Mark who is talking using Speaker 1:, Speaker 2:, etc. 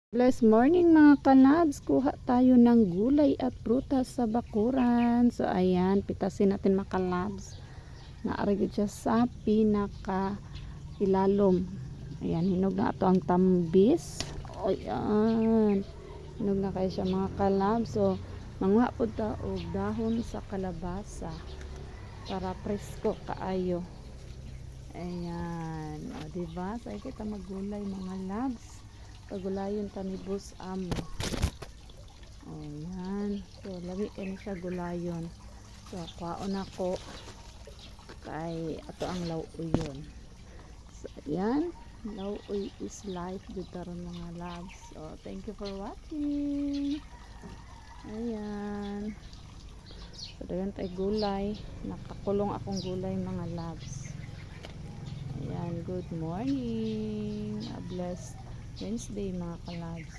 Speaker 1: Blessed morning mga kanabs, kuha tayo ng gulay at prutas sa bakuran. So ayan, pitasin natin mga kanabs. Naarigid siya sa pinaka ilalom. Ayan, hinog na ito ang tambis. O ayan, hinog na kayo siya mga kanabs. So manguha po ta og dahon sa kalabasa para presko kaayo. Ayan, o diba? So ay kita maggulay mga labs. Pagulayon ta ni Boss Amo. Ayan. So, lagi kayo siya gulayon. So, kwaon ako. Kay, ato ang lauuyon. So, ayan. Lauuy is life. Dito rin mga loves. So, thank you for watching. Ayan. So, dagan tayo gulay. Nakakulong akong gulay mga loves. Ayan. Good morning. A blessed Wednesday mga kalabs.